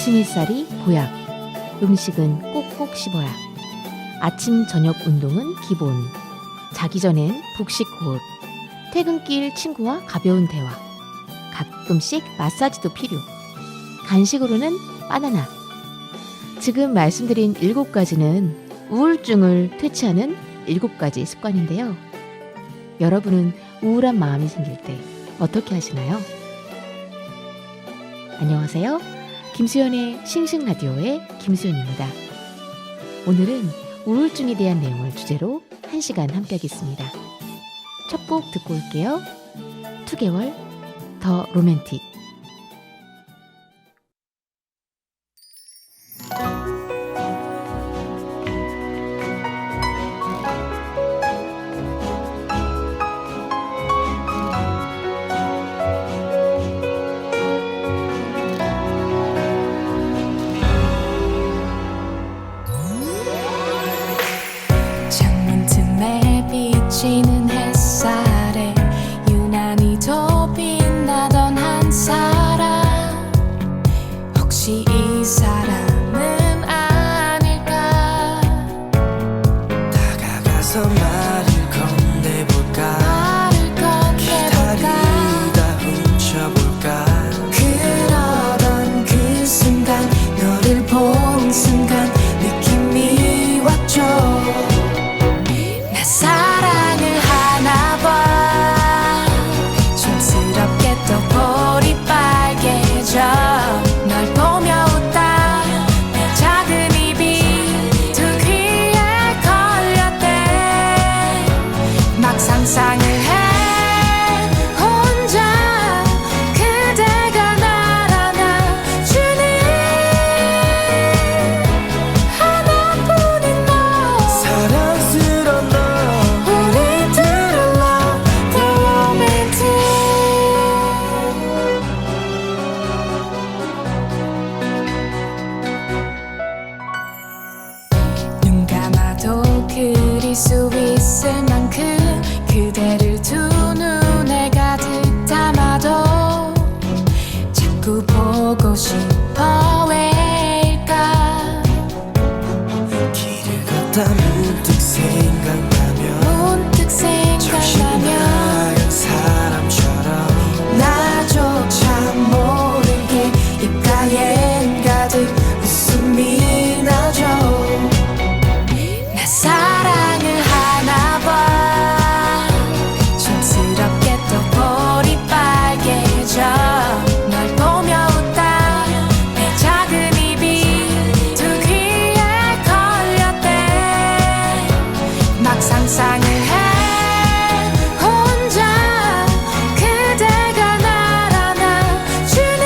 아침 햇살이 보약, 음식은 꼭꼭 씹어야. 아침 저녁 운동은 기본. 자기 전엔 복식 호흡. 퇴근길 친구와 가벼운 대화. 가끔씩 마사지도 필요. 간식으로는 바나나. 지금 말씀드린 7가지는 우울증을 퇴치하는 7가지 습관인데요. 여러분은 우울한 마음이 생길 때 어떻게 하시나요? 안녕하세요. 김수연의 싱싱라디오의 김수연입니다. 오늘은 우울증에 대한 내용을 주제로 1시간 함께 하겠습니다. 첫 곡 듣고 올게요. 2개월 더 로맨틱. 비치는 햇살에 유난히 더 빛나던 한 사람, 혹시 이 사람은 아닐까? 다가가서 말을 건네볼까? 기다리다 훔쳐볼까? 그러던 그 순간, 너를 본 순간 느낌이 왔죠. 사랑을 하나봐. 촌스럽게 또 볼이 빨개져. 널 보며 웃다 내 작은 입이 두 귀에 걸렸대. 막 상상을 해 혼자. 그대가 날 안아주니 하나뿐인 너. 사랑스러운 너. 눈 감아도 그릴 수 있을 만큼 그대를 두 눈에 가득 담아도 자꾸 보고 싶어. 왜일까? 길을 걷다 문득 생각나면 정신 나간 사람처럼 나조차 모르게 입가엔 가득 웃음이 나죠. 나 사랑을 하나봐. 촌스럽게 또 볼이 빨개져. 널 보며 웃다 내 작은 입이 두 귀에 걸렸대. 막 상상을 해 혼자. 그대가 날 안아주니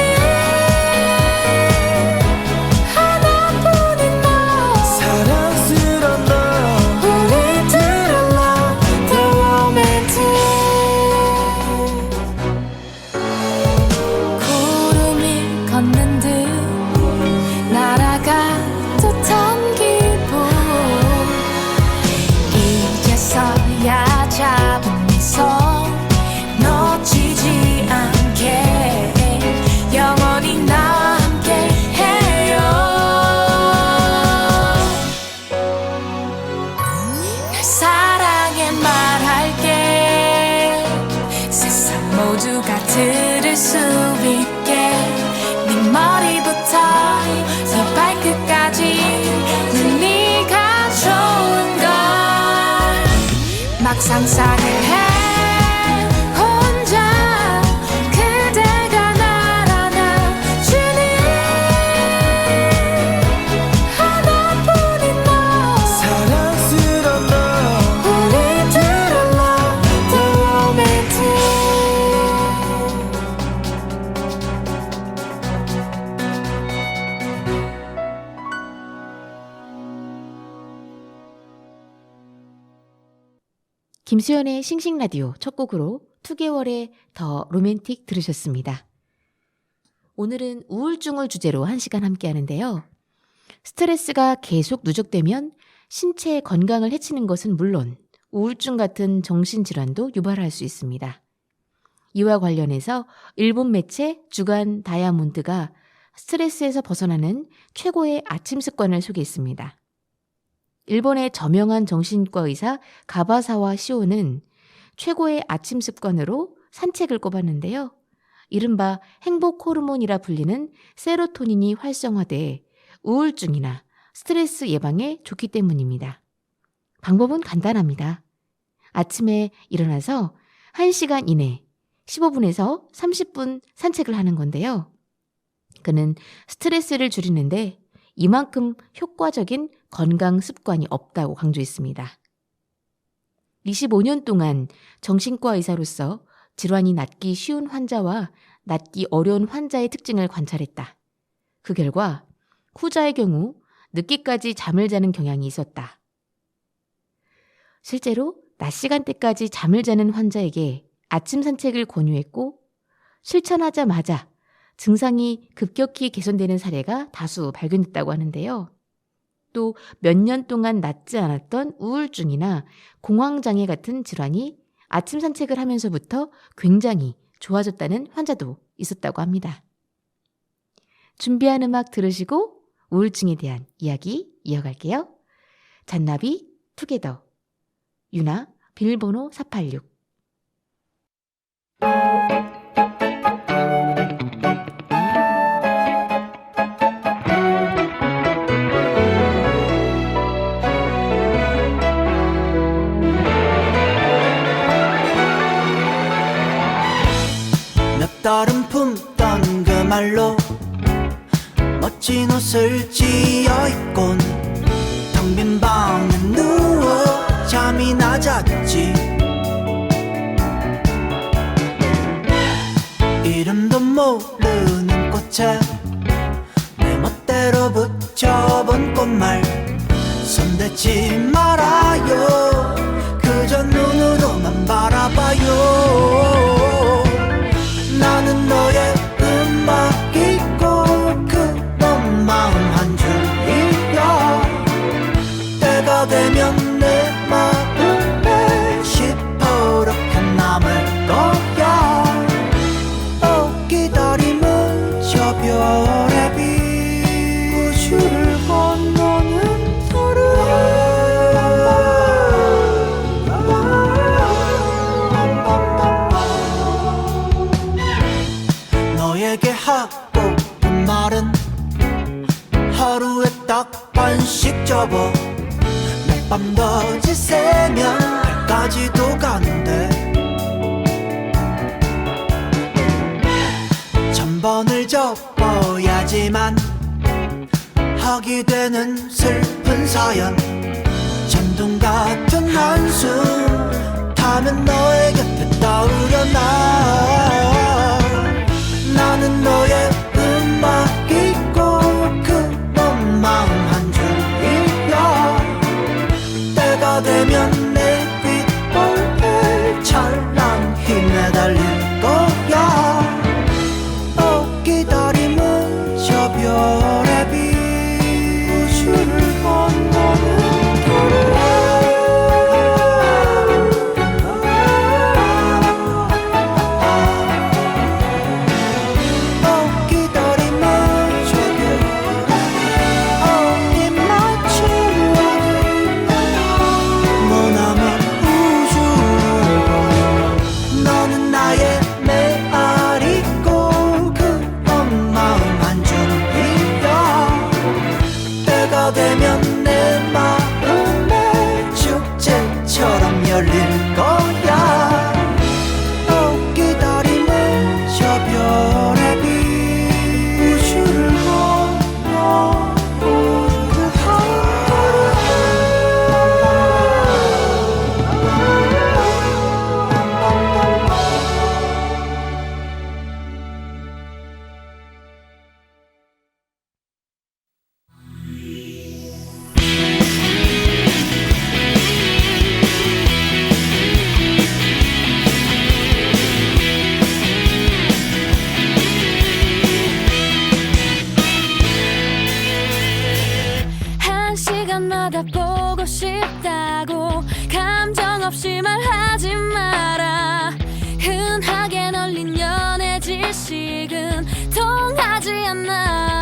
하나뿐인 너. 사랑스러운 너. 우리 둘의 love the romantic. 구름이 걷는 듯 날아가 듯한 기분. 이제서야 잡은 미소 놓치지 않게 영원히 나와 함께 해요. 날 사랑해 말할게. 세상 모두가 들을 수 있게. 네 머리부터 네 발끝까지 는 네가 좋은 걸. 막 상상을 해 혼자. 그대가 날 안아주니 하나뿐인 너. 사랑스러운 너. 우리 둘의 love the romantic. 김수연의 싱싱라디오 첫 곡으로 2개월의 더 로맨틱 들으셨습니다. 오늘은 우울증을 주제로 1시간 함께 하는데요. 스트레스가 계속 누적되면 신체 건강을 해치는 것은 물론 우울증 같은 정신질환도 유발할 수 있습니다. 이와 관련해서 일본 매체 주간 다이아몬드가 스트레스에서 벗어나는 최고의 아침 습관을 소개했습니다. 일본의 저명한 정신과 의사 가바사와 시오는 최고의 아침 습관으로 산책을 꼽았는데요. 이른바 행복 호르몬이라 불리는 세로토닌이 활성화돼 우울증이나 스트레스 예방에 좋기 때문입니다. 방법은 간단합니다. 아침에 일어나서 1시간 이내 15분에서 30분 산책을 하는 건데요. 그는 스트레스를 줄이는데 이만큼 효과적인 건강 습관이 없다고 강조했습니다. 25년 동안 정신과 의사로서 질환이 낫기 쉬운 환자와 낫기 어려운 환자의 특징을 관찰했다. 그 결과 후자의 경우 늦게까지 잠을 자는 경향이 있었다. 실제로 낮 시간대까지 잠을 자는 환자에게 아침 산책을 권유했고 실천하자마자 증상이 급격히 개선되는 사례가 다수 발견됐다고 하는데요. 또 몇 년 동안 낫지 않았던 우울증이나 공황장애 같은 질환이 아침 산책을 하면서부터 굉장히 좋아졌다는 환자도 있었다고 합니다. 준비한 음악 들으시고 우울증에 대한 이야기 이어갈게요. 잔나비 투게더 유나 비밀번호 486 몇 달은 품던 그 말로 멋진 옷을 지어입곤 텅 빈 방에 누워 잠이나 잤지. 이름도 모르는 꽃에 내 멋대로 붙여본 꽃말 손대지 말아요. 그저 눈으로만 바라봐요. 나는 너의 음악이고 그런 마음 한 줄이야. 때가 되면 내 마음에 시퍼렇게 남을 거야. 기다림은 저 별의 빛 우주를 건너는 너에게 하고픈 말은 하루에 딱 반씩 접어 몇 밤 더 지새면 발까지도 가는데 번을 접어야지만 하게 되는 슬픈 사연. 전동 같은 한숨 타면 너의 곁에 떠오르나. 나는 너의 음악이고 그런 마음 한 줄이야. 때가 되면 내 귓볼에 찬란히 매달릴 거야. 기다림은 저 별의 빛 우주를 건너는 기다림은 저 별의 어디 맞추어도 머나먼 우주를 건너. 너는 나의 메아리고 되면 내 마음에 축제처럼 열릴 거야. 기다림은 저 별의 빛 우주를 건너 그 시간마다 보고 싶다고 감정 없이 말하지 마라. 흔하게 널린 연애 지식은 통하지 않아.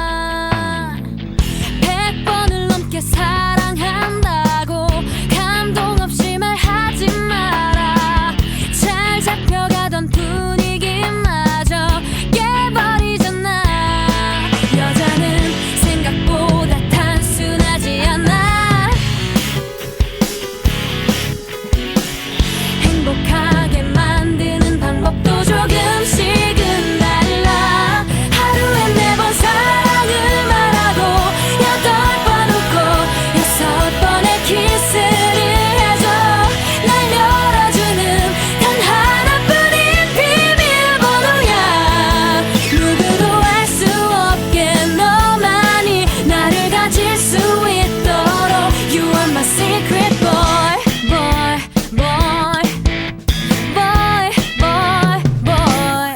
사랑한다고 감동 없이 말하지 마라. 잘 잡혀가던 분위기마저 깨버리잖아. 여자는 생각보다 단순하지 않아. 행복하게 만드는 방법도 조금씩은 달라. 하루에 4번 사랑을 말하고 8번 웃고 6번의 키스를 해줘. 날 열어주는 단 하나뿐인 비밀번호야. 누구도 알 수 없게 너만이 나를 가질 수 있도록 You are my secret boy, boy, boy, boy, boy, boy.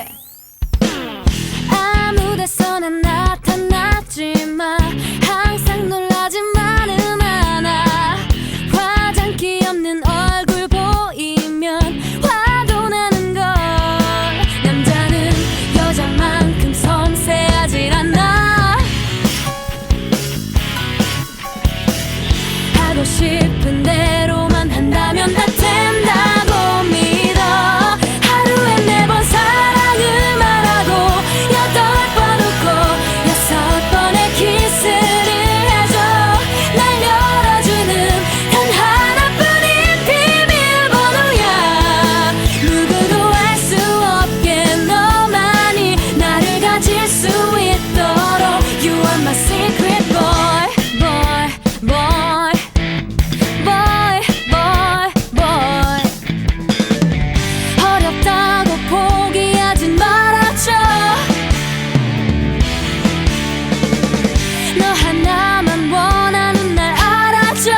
아무 데서나 나타나지 마. 항상 놀라지만은 않아. 화장기 없는 얼굴 보이면 화도 나는 걸. 남자는 여자만큼 섬세하질 않아. 하고 싶은 대로만 한다면 다 된다고 믿어. 하루에 4번 사랑을 말하고 8번 웃고 6번의 키스를 해줘. 날 열어주는 단 하나뿐인 비밀번호야. 누구도 알 수 없게 너만이 나를 가질 수 있도록 You are my secret boy, boy, boy, boy, boy, boy. 어렵다고 포기하진 말아줘. 너 하나만 원하는 날 알아줘.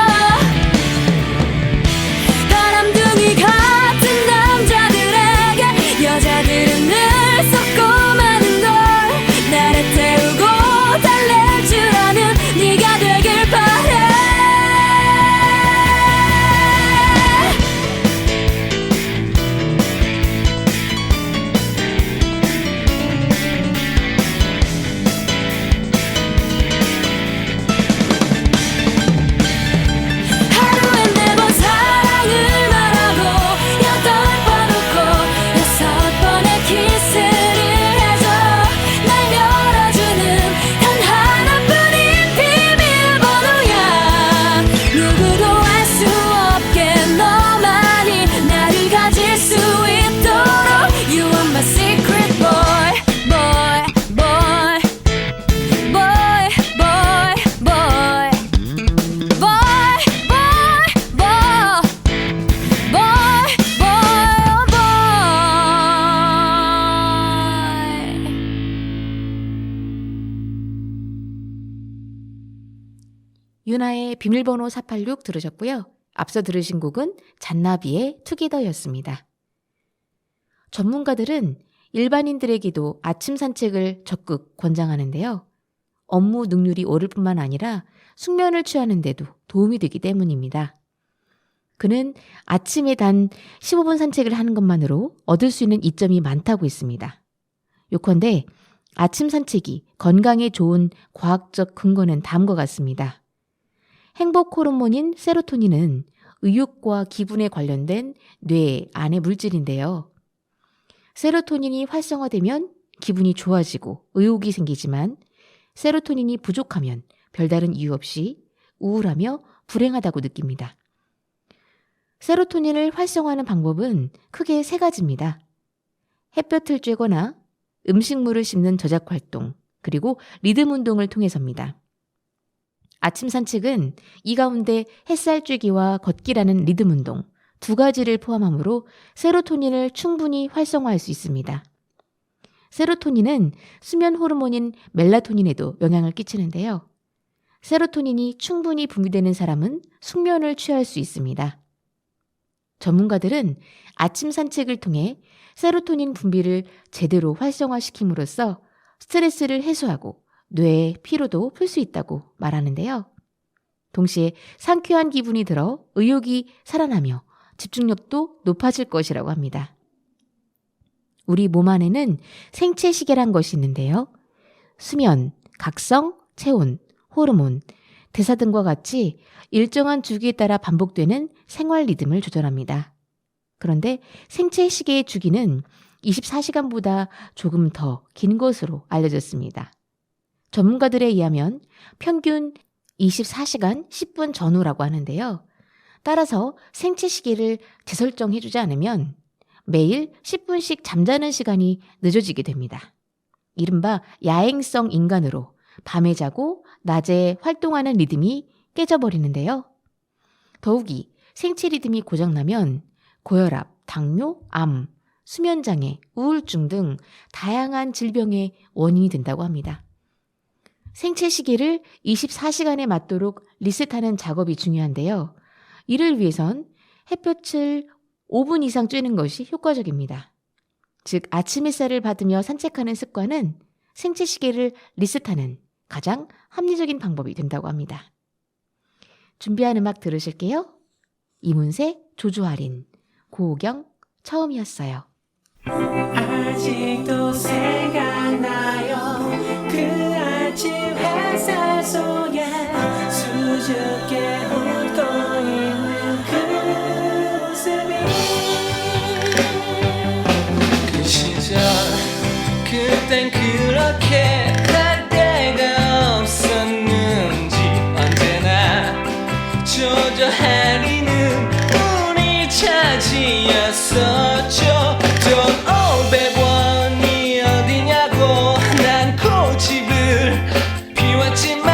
바람둥이 같은 남자들에게 여자들은 늘 속고 마는 걸. 나를 태우고 달랠 줄 아는 네가 되길 바래. 하루에 4번 사랑을 말하고 8번 웃고 6번의 키스를 해줘. 날 열어주는 단 하나뿐인 비밀번호야. 누구도 알 수 없게 너만이 나를 가질 수 있도록 You are my secret boy, boy, boy, boy, boy, boy. Boy, boy, boy, boy, boy, boy. 유나의 비밀번호 486 들으셨고요. 앞서 들으신 곡은 잔나비의 투게더였습니다. 전문가들은 일반인들에게도 아침 산책을 적극 권장하는데요. 업무 능률이 오를 뿐만 아니라 숙면을 취하는 데도 도움이 되기 때문입니다. 그는 아침에 단 15분 산책을 하는 것만으로 얻을 수 있는 이점이 많다고 했습니다. 요컨대 아침 산책이 건강에 좋은 과학적 근거는 다음과 같습니다. 행복 호르몬인 세로토닌은 의욕과 기분에 관련된 뇌 안의 물질인데요. 세로토닌이 활성화되면 기분이 좋아지고 의욕이 생기지만 세로토닌이 부족하면 별다른 이유 없이 우울하며 불행하다고 느낍니다. 세로토닌을 활성화하는 방법은 크게 3가지입니다. 햇볕을 쬐거나 음식물을 씹는 저작 활동, 그리고 리듬 운동을 통해서입니다. 아침 산책은 이 가운데 햇살 쬐기와 걷기라는 리듬 운동 2가지를 포함하므로 세로토닌을 충분히 활성화할 수 있습니다. 세로토닌은 수면 호르몬인 멜라토닌에도 영향을 끼치는데요. 세로토닌이 충분히 분비되는 사람은 숙면을 취할 수 있습니다. 전문가들은 아침 산책을 통해 세로토닌 분비를 제대로 활성화시킴으로써 스트레스를 해소하고 뇌의 피로도 풀 수 있다고 말하는데요. 동시에 상쾌한 기분이 들어 의욕이 살아나며 집중력도 높아질 것이라고 합니다. 우리 몸 안에는 생체 시계란 것이 있는데요. 수면, 각성, 체온, 호르몬, 대사 등과 같이 일정한 주기에 따라 반복되는 생활 리듬을 조절합니다. 그런데 생체 시계의 주기는 24시간보다 조금 더 긴 것으로 알려졌습니다. 전문가들에 의하면 평균 24시간 10분 전후라고 하는데요. 따라서 생체 시계를 재설정해주지 않으면 매일 10분씩 잠자는 시간이 늦어지게 됩니다. 이른바 야행성 인간으로 밤에 자고 낮에 활동하는 리듬이 깨져버리는데요. 더욱이 생체 리듬이 고장나면 고혈압, 당뇨, 암, 수면장애, 우울증 등 다양한 질병의 원인이 된다고 합니다. 생체 시계를 24시간에 맞도록 리셋하는 작업이 중요한데요. 이를 위해선 햇볕을 5분 이상 쬐는 것이 효과적입니다. 즉 아침 햇살을 받으며 산책하는 습관은 생체 시계를 리셋하는 가장 합리적인 방법이 된다고 합니다. 준비한 음악 들으실게요. 이문세, 조주할인, 고우경, 처음이었어요. 아직도 생각나요 그 아침 햇살 속에 수줍게 웃고 있는 그 모습이 그 시절 그땐 그렇게 할 데가 없었는지 언제나 조조하리는 우리 차지였었죠. 돈 500원이 어디냐고 난 고집을 피웠지만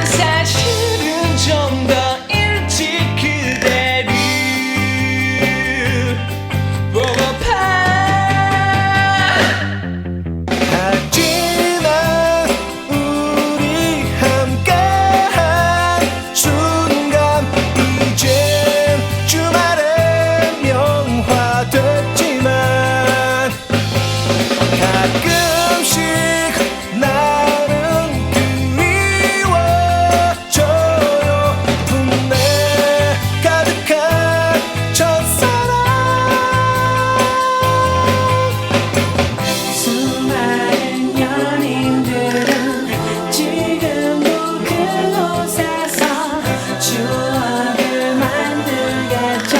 사실은 좀 더 일찍 그대를 보고파. 하지만 우리 함께한 순간 이젠 주말의 명화 됐지만 가끔씩 나는 그리워져요. 분내 가득한 첫사랑. 수많은 연인들은 지금도 그곳에서 추억을 만들겠죠.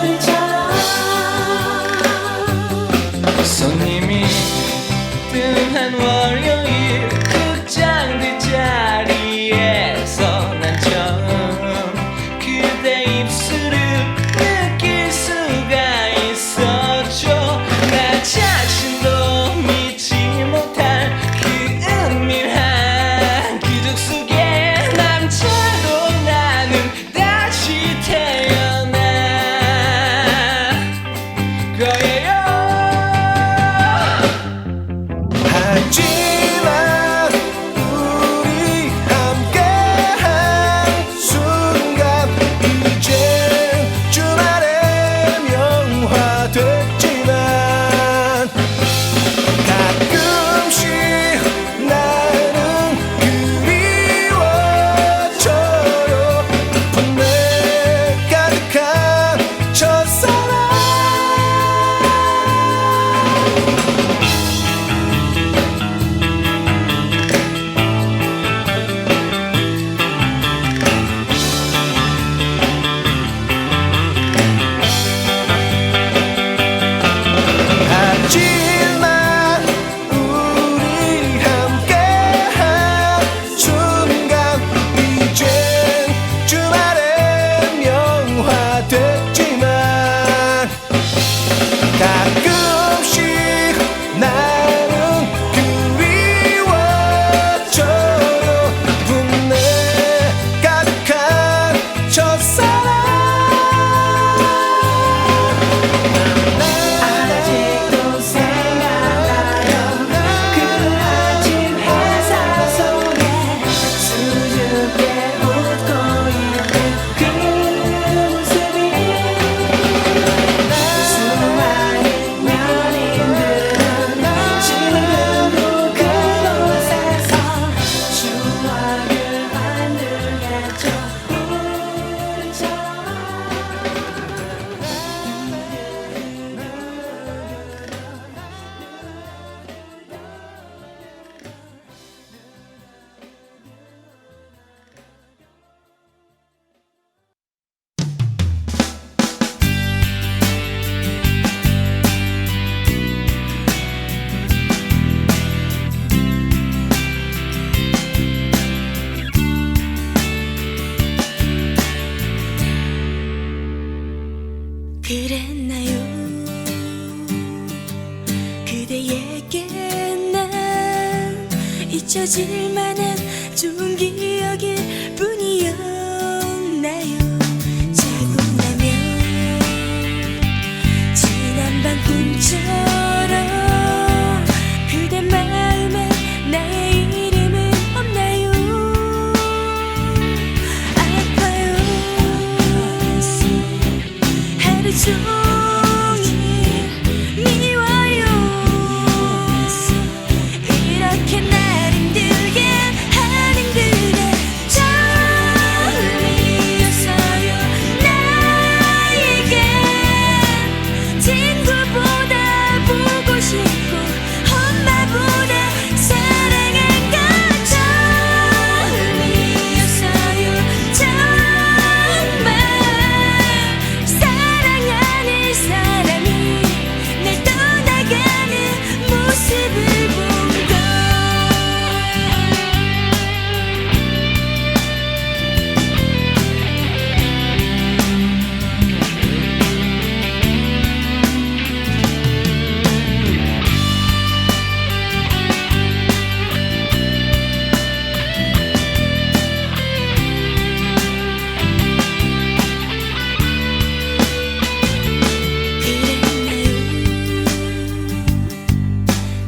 우리처럼 손님이 뜸한 월요일 극장 뒷자리에서 난 처음 그대 입술을 느낄 수가 있었죠. 나 자신도 믿지 못할 그 은밀한 기적 속에 남자로 나는 다시 태어날 거예요. 하지만 우리 함께한 순간 이젠 주말의 명화 됐지만 가끔씩 나는 그리워져요. 분내 가득한 첫사랑. 하지만 우리 함께한 순간 이젠 주말의 명화 됐지만 가끔씩 나는 그리워져요. 분내 가득한 첫사랑. 아직도 생각나요 그대에게 난 잊혀질 만한 좋은 기억일 뿐이었나요. 자고 나면 지난 밤 꿈처럼 그대 마음에 나의 이름은 없나요. 아파요. 하루 종일 미워요. 이렇게 날 힘들게 하는 그대 처음이었어요. 나에겐 친구보다 보고 싶고 엄마보다 사랑한 건 처음이었어요. 정말 사랑하는 사람이 날 떠나가는 모습을 본 걸.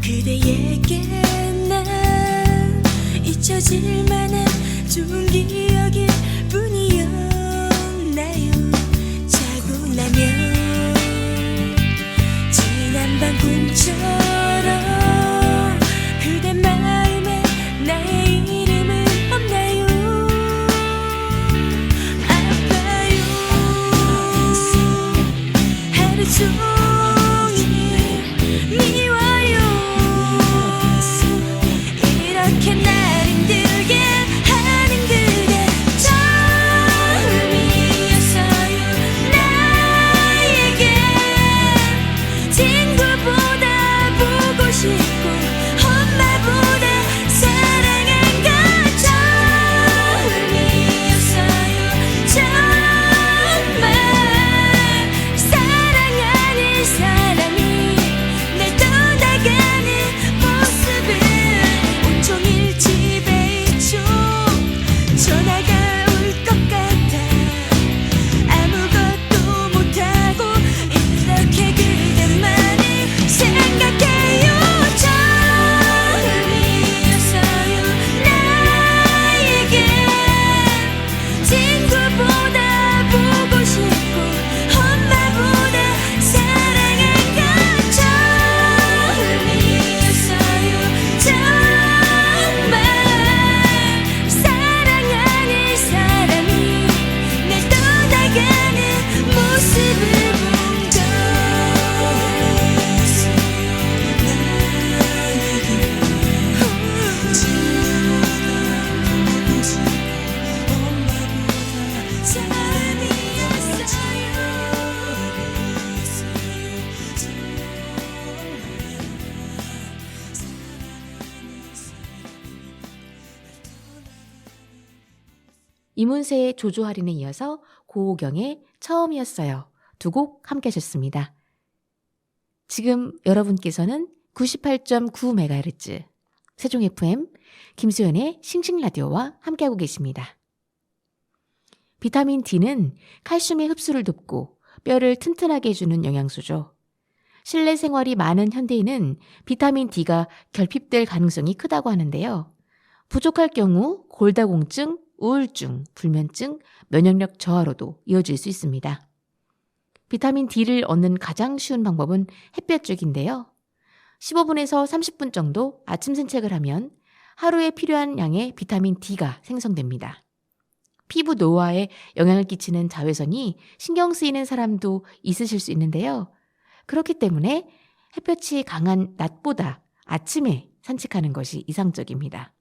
그대에게 난 잊혀질 만한 좋은 기억일 뿐이었나요. 자고 나면 지난 밤 꿈처럼 그대 마음에 나의 이름은 없나요. 아파요. 하루 종일 미워요. 이렇게 날 힘들게 하는 그대 처음이었어요. 나에겐 친구보다 보고 싶고 엄마보다 사랑한 건 처음이었어요. 정말 사랑하는 사람이 날 떠나가는 모습을 온종일 집에 있죠. 전화가 올 것 같아 아무것도 못하고 이렇게 그대만을 생각해요. 처음이었어요. 나에겐 친구보다 보고 싶고 엄마보다 사랑한 건 처음이었어요. 정말 사랑하는 사람이 날 떠나가는 모습을 본 걸. 이문세의 조조 할인에 이어서 고호경의 처음이었어요. 두 곡 함께 하셨습니다. 지금 여러분께서는 98.9MHz 세종 FM 김수연의 싱싱라디오와 함께하고 계십니다. 비타민 D는 칼슘의 흡수를 돕고 뼈를 튼튼하게 해주는 영양소죠. 실내 생활이 많은 현대인은 비타민 D가 결핍될 가능성이 크다고 하는데요. 부족할 경우 골다공증, 우울증, 불면증, 면역력 저하로도 이어질 수 있습니다. 비타민 D를 얻는 가장 쉬운 방법은 햇볕 쬐기인데요. 15분에서 30분 정도 아침 산책을 하면 하루에 필요한 양의 비타민 D가 생성됩니다. 피부 노화에 영향을 끼치는 자외선이 신경 쓰이는 사람도 있으실 수 있는데요. 그렇기 때문에 햇볕이 강한 낮보다 아침에 산책하는 것이 이상적입니다.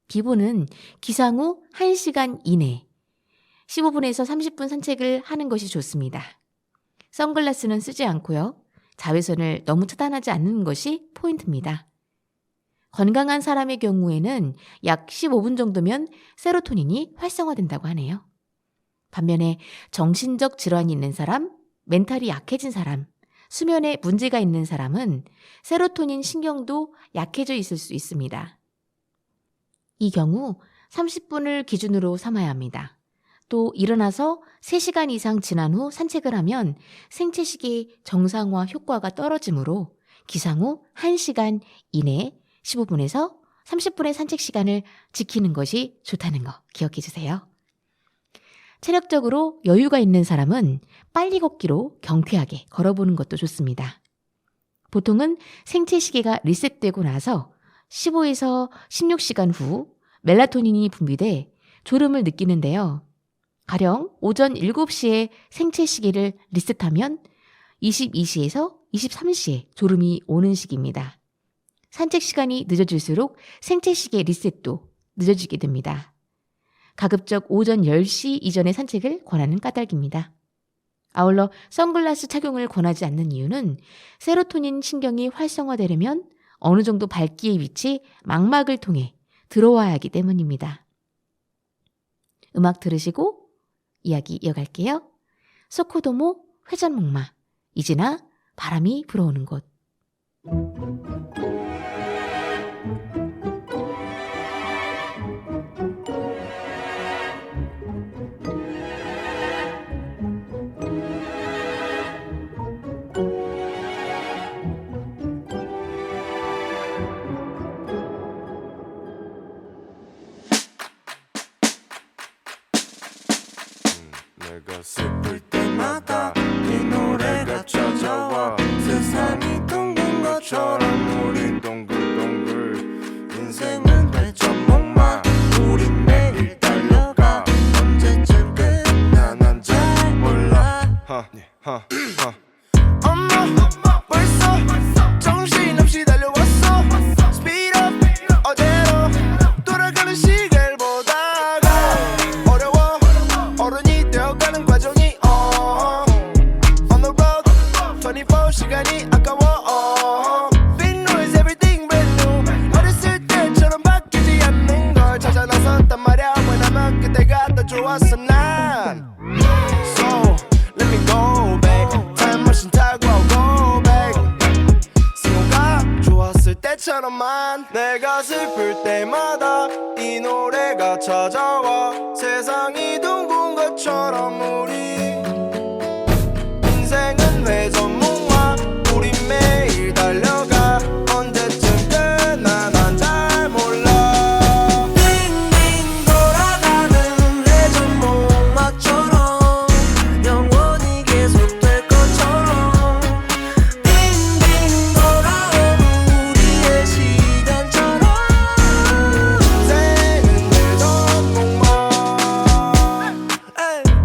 기본은 기상 후 1시간 이내 15분에서 30분 산책을 하는 것이 좋습니다. 선글라스는 쓰지 않고요. 자외선을 너무 차단하지 않는 것이 포인트입니다. 건강한 사람의 경우에는 약 15분 정도면 세로토닌이 활성화된다고 하네요. 반면에 정신적 질환이 있는 사람, 멘탈이 약해진 사람, 수면에 문제가 있는 사람은 세로토닌 신경도 약해져 있을 수 있습니다. 이 경우 30분을 기준으로 삼아야 합니다. 또 일어나서 3시간 이상 지난 후 산책을 하면 생체시계 정상화 효과가 떨어지므로 기상 후 1시간 이내 15분에서 30분의 산책 시간을 지키는 것이 좋다는 거 기억해 주세요. 체력적으로 여유가 있는 사람은 빨리 걷기로 경쾌하게 걸어보는 것도 좋습니다. 보통은 생체시계가 리셋되고 나서 15에서 16시간 후 멜라토닌이 분비돼 졸음을 느끼는데요. 가령 오전 7시에 생체시계를 리셋하면 22시에서 23시에 졸음이 오는 시기입니다. 산책 시간이 늦어질수록 생체시계 리셋도 늦어지게 됩니다. 가급적 오전 10시 이전의 산책을 권하는 까닭입니다. 아울러 선글라스 착용을 권하지 않는 이유는 세로토닌 신경이 활성화되려면 어느 정도 밝기의 위치 망막을 통해 들어와야 하기 때문입니다. 음악 들으시고 이야기 이어갈게요. 소코도모 회전목마 이지나 바람이 불어오는 곳. 내가 슬플 때마다 이 노래가 찾아와 세상이 둥근 것처럼 우린 동글동글 인생은 회전목마 우린 매일 달려가 언제쯤 끝나 난 잘 몰라 엄마 벌써 정신없이 달려왔어 Speed up 어제로 돌아가는 시계를 보다가 어려워 어른이 되어가는 과정이 On the road 24시간이 아까워 Big noise everything brand new 어렸을 때처럼 바뀌지 않는 걸 찾아 나섰단 말야 왜냐면 그때가 더 좋았어 난 So let me go back Time machine 타고 go back 승우가 좋았을 때처럼만 내가 슬플 때마다 이 노래가 찾아와 세상이 둥근 것처럼 우리 인생은 회전목마 우린 매일 달려가 언제쯤 끝나 난 잘 몰라 빙빙 돌아가는 회전목마처럼 영원히 계속될 것처럼 빙빙 돌아오는 우리의 시간처럼 인생은 회전목마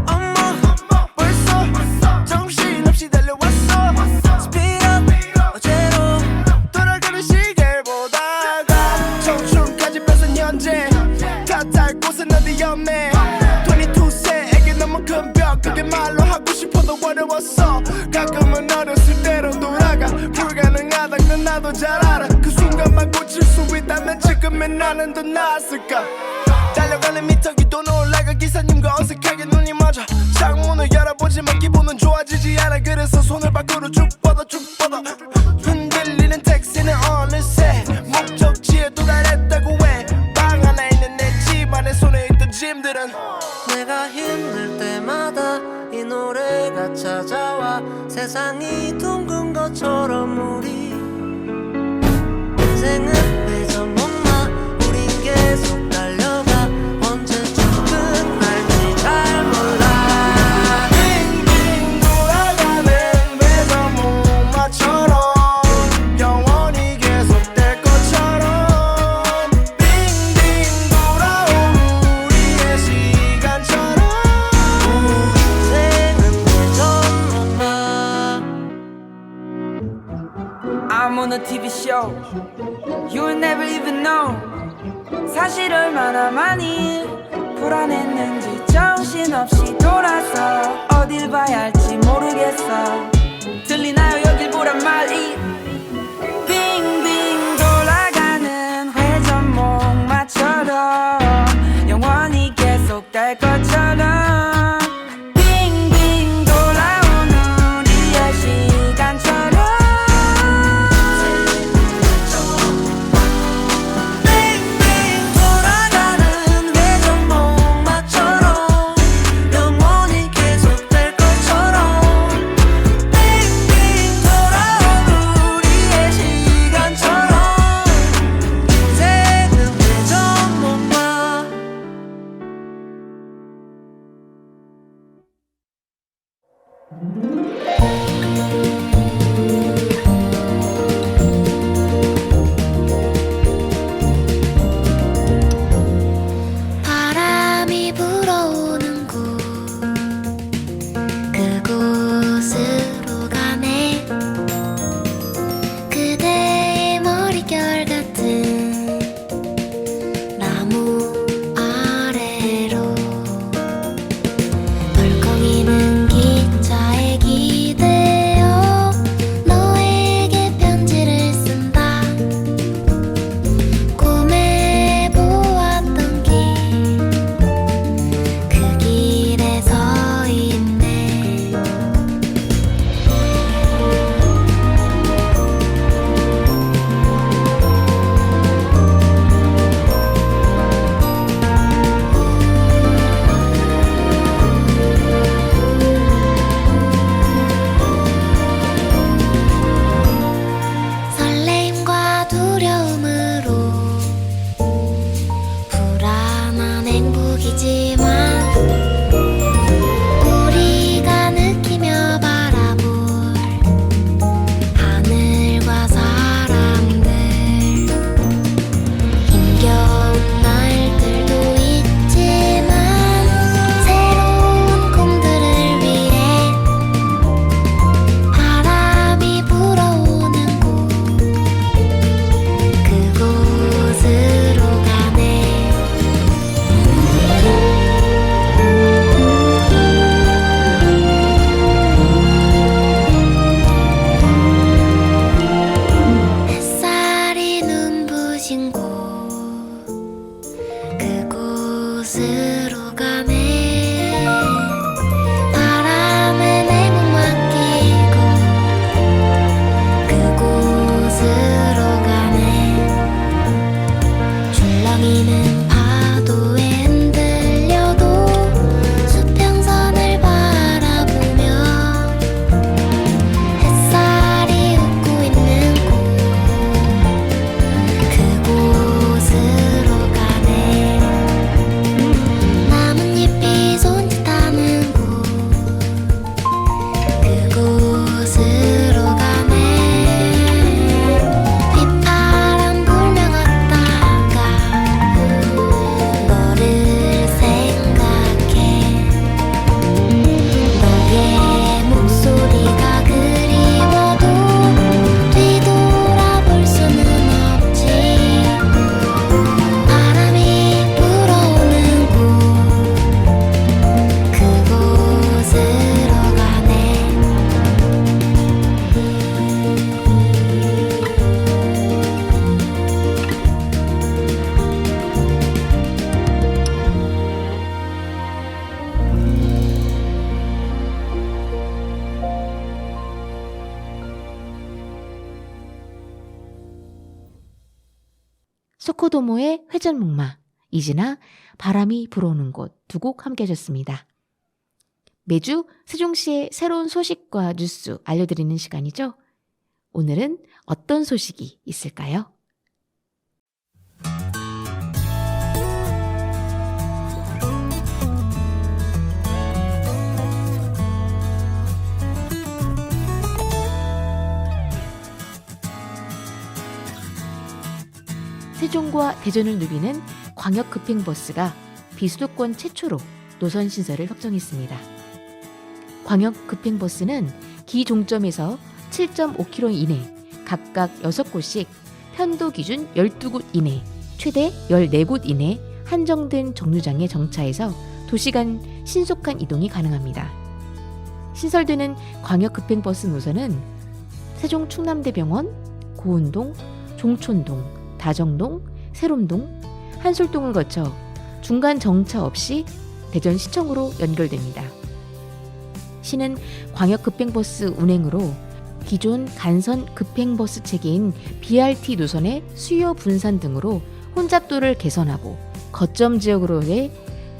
엄마 벌써 정신없이 달려왔어 Speed up 어제로 돌아가는 시계를 보다가 청춘까지 뺏은 현재 탓할 곳은 어디 없네 22세에게 너무 큰 벽 그게 말로 하고 싶어도 어려웠어 가끔은 어렸을 때로 돌아가 불가능하단 건 나도 잘 알아 그 순간만 고칠 수 있다면 지금의 나는 더 나았을까 달려가는 미터기도 올라가 기사님과 어색하게 눈이 맞아 창문을 열어보지만 기분은 좋아지지 않아 그래서 손을 밖으로 쭉 뻗어 흔들리는 택시는 어느새 목적지에 도달했다고 해 방 안에 있는 내 집안에 손에 있던 짐들은 내가 힘들 때마다 이 노래가 찾아와 세상이 둥근 것처럼 우리 인생은 회전목마 우린 계속 달려가 언제쯤 끝날지 잘 몰라 빙빙 돌아가는 회전목마처럼 영원히 계속될 것처럼 빙빙 돌아온 우리의 시간처럼 인생은 회전목마 I'm on a TV show You'll never even know 사실 얼마나 많이 불안했는지 정신없이 돌아서 어딜 봐야 할지 모르겠어 들리나요 여길 보란 말이 빙빙 돌아가는 회전목마처럼 영원히 계속될 것처럼 빙빙 돌아오는 우리의 시간처럼 소코도모의 회전목마, 이지나 바람이 불어오는 곳 두 곡 함께 해줬습니다. 매주 세종시의 새로운 소식과 뉴스 알려드리는 시간이죠. 오늘은 어떤 소식이 있을까요? 세종과 대전을 누비는 광역급행버스가 비수도권 최초로 노선 신설을 확정했습니다. 광역급행버스는 기 종점에서 7.5km 이내 각각 6곳씩 편도 기준 12곳 이내 최대 14곳 이내 한정된 정류장에 정차해서 도시간 신속한 이동이 가능합니다. 신설되는 광역급행버스 노선은 세종 충남대병원, 고운동, 종촌동, 다정동, 세롬동, 한솔동을 거쳐 중간 정차 없이 대전시청으로 연결됩니다. 시는 광역급행버스 운행으로 기존 간선 급행버스 체계인 BRT 노선의 수요 분산 등으로 혼잡도를 개선하고 거점 지역으로의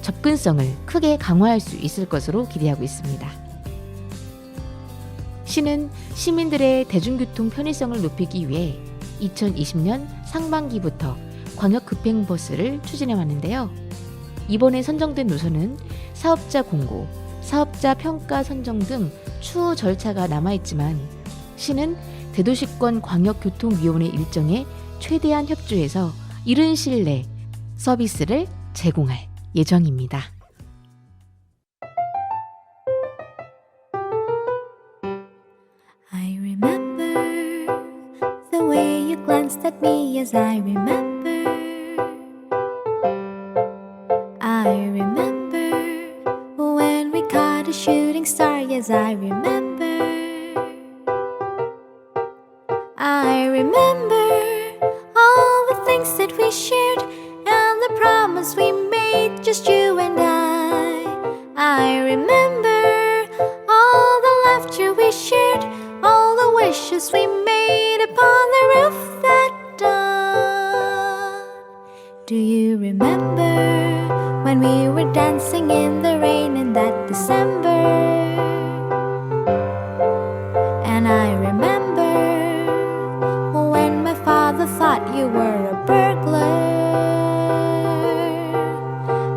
접근성을 크게 강화할 수 있을 것으로 기대하고 있습니다. 시는 시민들의 대중교통 편의성을 높이기 위해 2020년 상반기부터 광역급행버스를 추진해 왔는데요. 이번에 선정된 노선은 사업자 공고, 사업자 평가 선정 등 추후 절차가 남아있지만 시는 대도시권 광역교통위원회 일정에 최대한 협조해서 이른 시일 내 서비스를 제공할 예정입니다. I remember the way you glanced at me as I remember. I remember when we caught a shooting star, yes, I remember. I remember all the things that we shared and the promise we made, just you and I remember all the laughter we shared, all the wishes we made upon the roof that dawn. Do you remember when we were dancing in the rain in that December? And I remember when my father thought you were a burglar.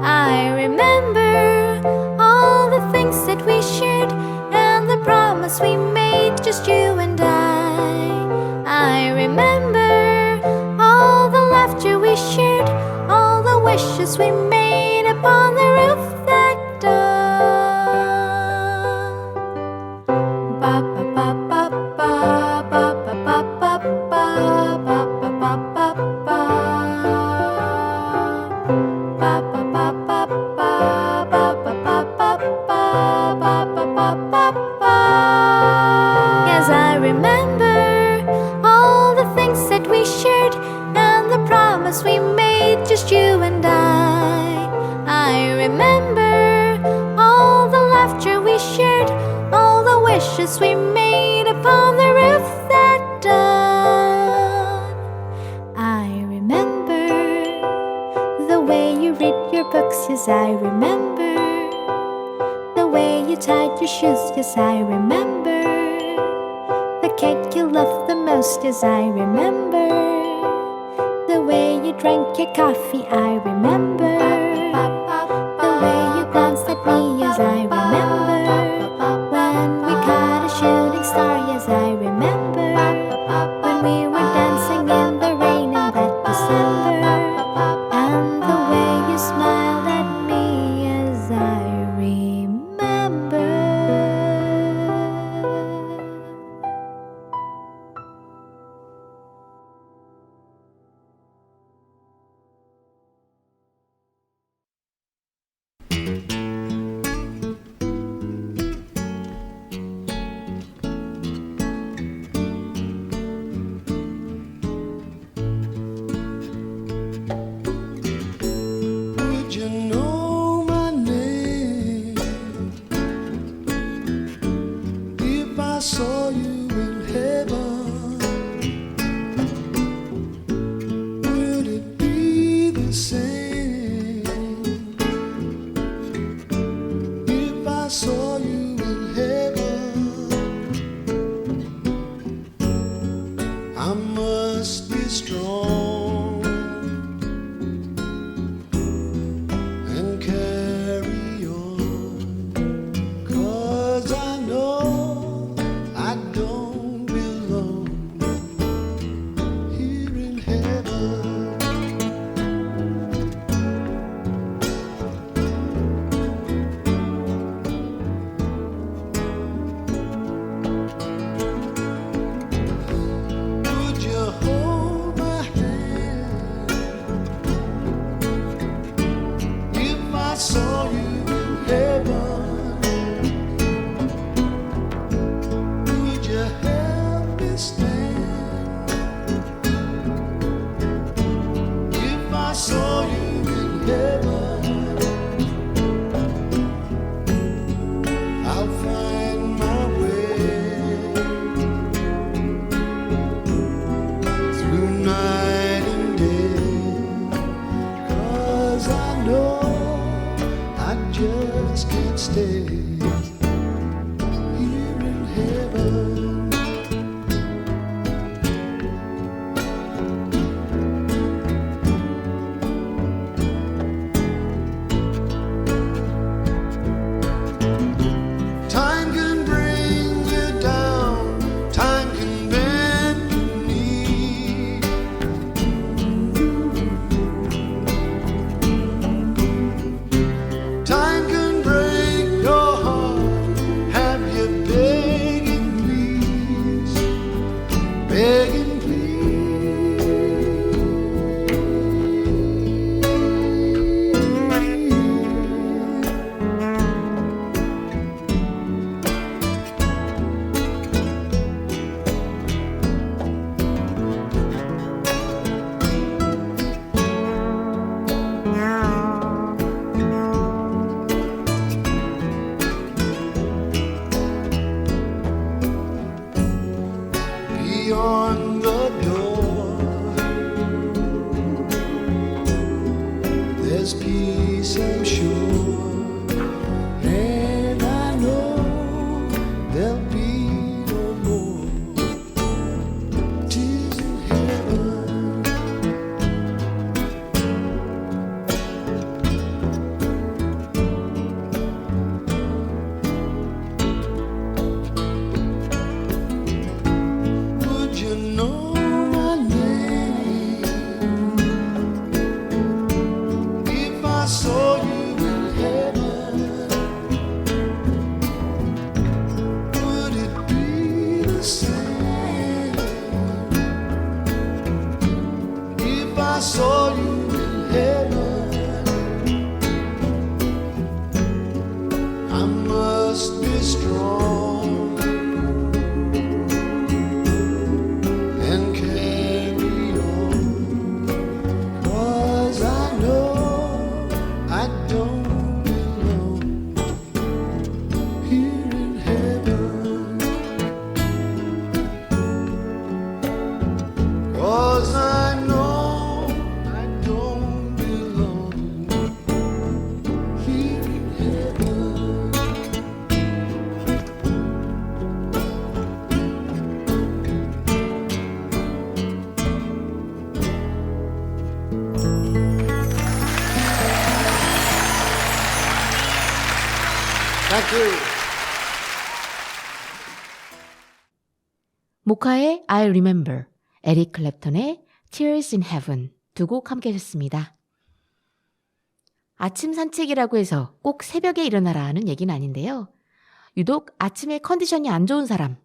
I remember all the things that we shared and the promise we made, just you and I remember all the laughter we shared, all the wishes we made upon the roof that dawn. Ba ba ba ba ba ba ba ba ba ba ba ba ba ba ba. Ba ba ba ba ba ba ba ba ba ba ba ba ba. Yes, I remember all the things that we shared and the promise we made, just you and I remember all the laughter we shared, all the wishes we made upon the roof that dawn. I remember the way you read your books, yes, I remember the way you tied your shoes, yes, I remember the cake you loved the most, yes, I remember the way you drank your coffee, I remember the way you glanced at me, yes, I remember when we caught a shooting star, yes, I remember when we were dancing in the rain in that December, and the way you smiled at me, yes, I remember. I must be strong and carry on, 'cause I know I don't belong here in heaven. Would you hold my hand if I saw you in heaven? Would you help me stand if I saw you in heaven? I'll find my way through night and day, 'cause I know I just can't stay here in heaven. Time can bring you down, time can bend your knee. Time can break your heart, have you begging please, begging please. Beyond the door, there's peace, I'm sure, and I know there'll be no more tears in heaven. Would you know my name if I saw you in heaven? Would it be the same if I saw you in heaven? I must be strong and carry on, 'cause I know I don't belong here in heaven. 'Cause I know I don't belong here in heaven. Thank you. 모카의 I Remember, 에릭 클랩턴의 Tears in Heaven 두 곡 함께 하셨습니다. 아침 산책이라고 해서 꼭 새벽에 일어나라 하는 얘기는 아닌데요. 유독 아침에 컨디션이 안 좋은 사람,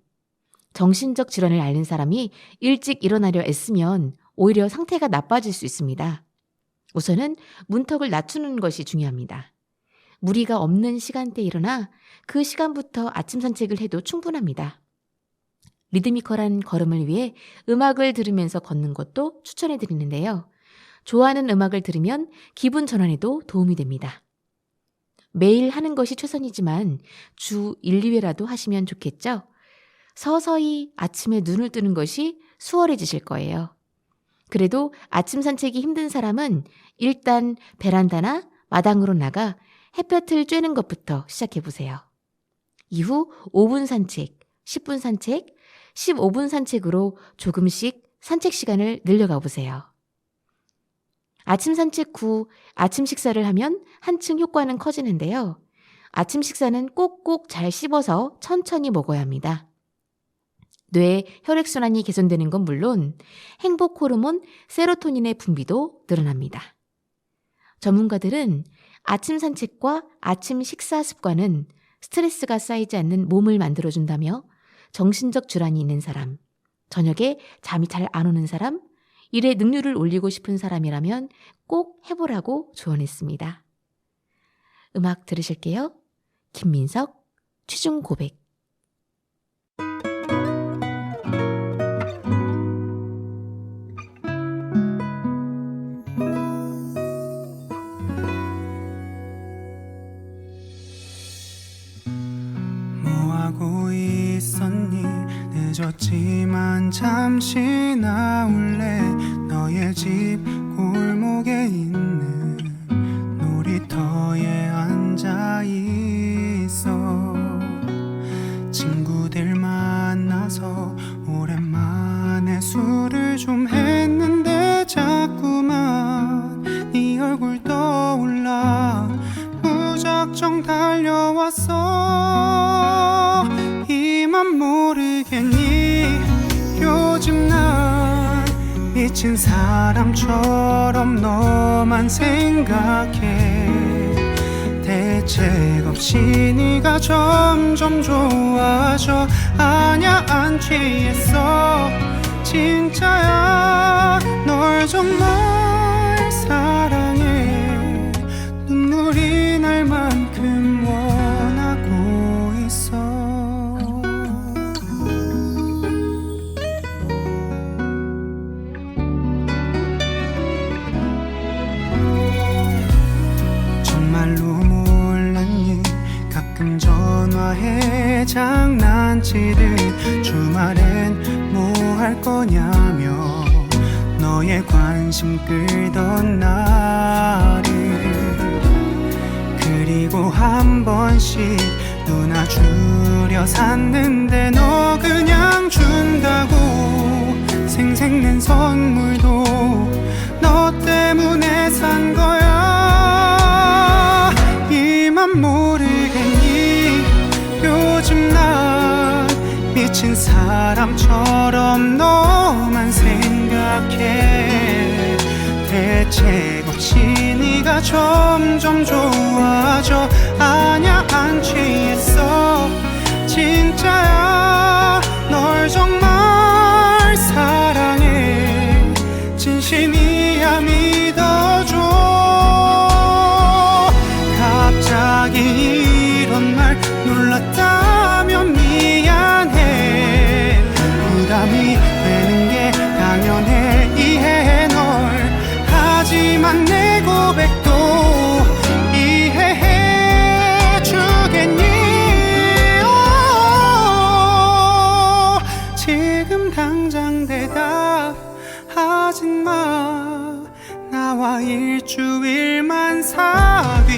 정신적 질환을 앓는 사람이 일찍 일어나려 애쓰면 오히려 상태가 나빠질 수 있습니다. 우선은 문턱을 낮추는 것이 중요합니다. 무리가 없는 시간대에 일어나 그 시간부터 아침 산책을 해도 충분합니다. 리드미컬한 걸음을 위해 음악을 들으면서 걷는 것도 추천해 드리는데요. 좋아하는 음악을 들으면 기분 전환에도 도움이 됩니다. 매일 하는 것이 최선이지만 주 1, 2회라도 하시면 좋겠죠? 서서히 아침에 눈을 뜨는 것이 수월해지실 거예요. 그래도 아침 산책이 힘든 사람은 일단 베란다나 마당으로 나가 햇볕을 쬐는 것부터 시작해보세요. 이후 5분 산책, 10분 산책, 15분 산책으로 조금씩 산책 시간을 늘려가 보세요. 아침 산책 후 아침 식사를 하면 한층 효과는 커지는데요. 아침 식사는 꼭꼭 잘 씹어서 천천히 먹어야 합니다. 뇌 혈액순환이 개선되는 건 물론 행복 호르몬 세로토닌의 분비도 늘어납니다. 전문가들은 아침 산책과 아침 식사 습관은 스트레스가 쌓이지 않는 몸을 만들어준다며 정신적 질환이 있는 사람, 저녁에 잠이 잘 안 오는 사람, 일에 능률을 올리고 싶은 사람이라면 꼭 해보라고 조언했습니다. 음악 들으실게요. 김민석, 취중 고백. 뭐하고 있었니? 늦었지만 잠시 나올래. 너의 집 골목에 있는 놀이터에 앉아 있어. 친구들 만나서 오랜만에 술을 좀 했는데 자꾸만 네 얼굴 떠올라 무작정 달려왔어. 이만 모르겠니? 요즘 난 미친 사람처럼 너만 생각해. 대책 없이 네가 점점 좋아져. 아냐 안 취했어 진짜야. 널 정말 사랑해. 눈물이 날 만큼 원하고 있어. 정말로 몰랐니? 가끔 전화해 장난치듯 주말엔 뭐 할 거냐며 너의 관심 끌던 날을. 그리고 한 번씩 누나 주려 샀는데 너 그냥 준다고. 생색낸 선물도 너 때문에 산 거야. 이만 모르겠니? 요즘 난 미친 사람처럼 너만 생각해. 대책 없이 네가 점점 좋아져. 아냐 안 취했어 진짜야. 널 정말 사랑해. 진심이야 믿어줘. 갑자기 이런 말 놀랐다면 미안해. 부담이 되는 게 당연해. 이해해 널. 하지만 내 고백도 이해해 주겠니? 지금 당장 대답하진 마. 나와 일주일만 사귀어줄래?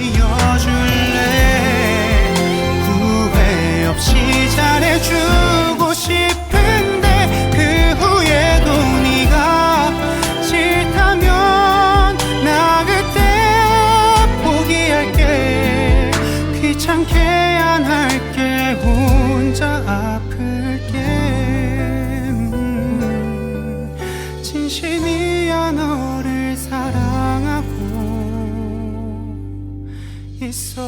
후회 없이 잘해주고 싶은데 그 후에도 네가 싫다면 나 그때 포기할게. 귀찮게 안 할게. 혼자 아플게. 진심이야 너를 사랑하고 있어.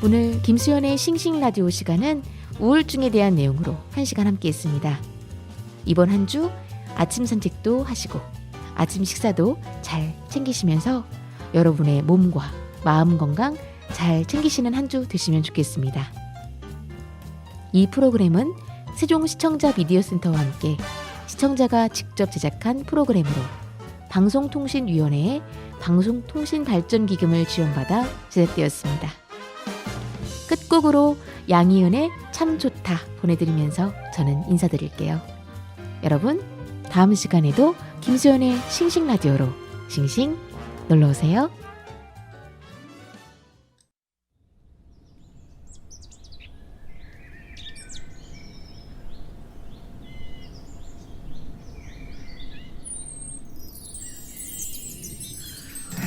오늘 김수연의 싱싱라디오 시간은 우울증에 대한 내용으로 1시간 함께 했습니다. 이번 한 주 아침 산책도 하시고 아침 식사도 잘 챙기시면서 여러분의 몸과 마음 건강 잘 챙기시는 한 주 되시면 좋겠습니다. 이 프로그램은 세종시청자 미디어센터와 함께 시청자가 직접 제작한 프로그램으로 방송통신위원회의 방송통신발전기금을 지원받아 제작되었습니다. 끝곡으로 양희은의 참 좋다 보내드리면서 저는 인사드릴게요. 여러분, 다음 시간에도 김수현의 싱싱라디오로 싱싱 놀러오세요.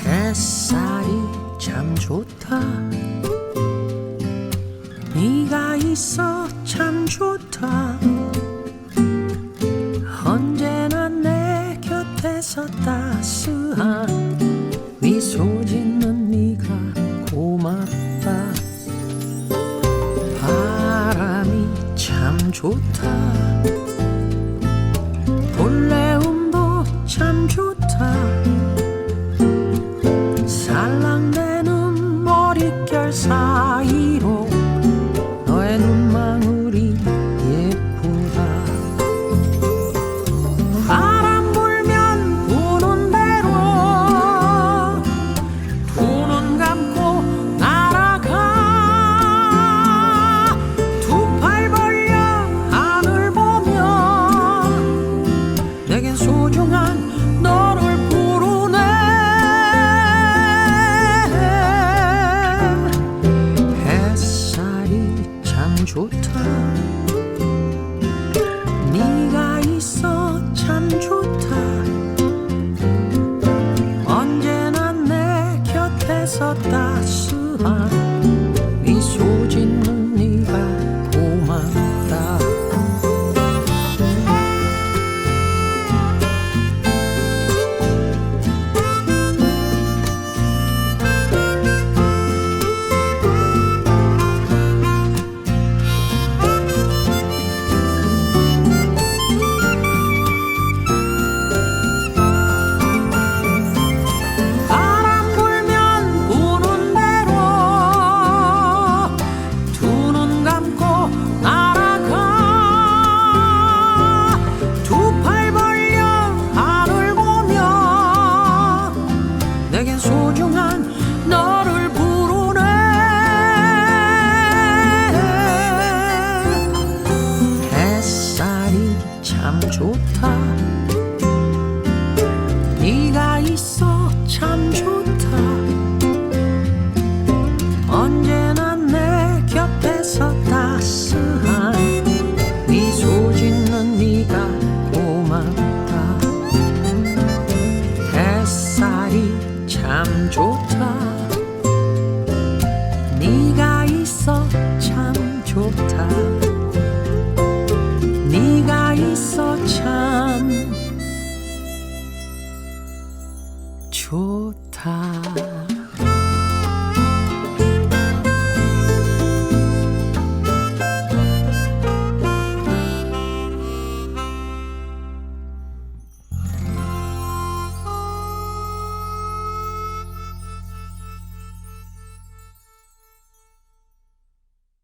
햇살이 참 좋다. 네가 있어 참 좋다. 언제나 내 곁에서 따스한 미소 짓는 네가 고맙다. 바람이 참 좋다. 볼레음도 참 좋다. 살랑대는 머릿결 사이로 너의 눈망울이 예쁘다. 바람 불면 부는 대로 두 눈 감고 날아가. 두 팔 벌려 하늘 보며 내겐 소중한 너를 부르네. 햇살이 참 좋다. 네가 있어 참 좋다. 언제나 내 곁에서 따스한 미소 짓는 네가 고맙다. 바람 불면 부는 대로 두 눈 감고 날아가. 두 팔 벌려 하늘 보며 내겐 소중한 너를 부르네. 햇살이 참 좋다. 네가 있어 참 좋다. 언제나 내 곁에서 따스한 미소 짓는 네가 고맙다. 햇살이 참 좋다. 네가 있어 참 좋다. 네가 있어 참 좋다.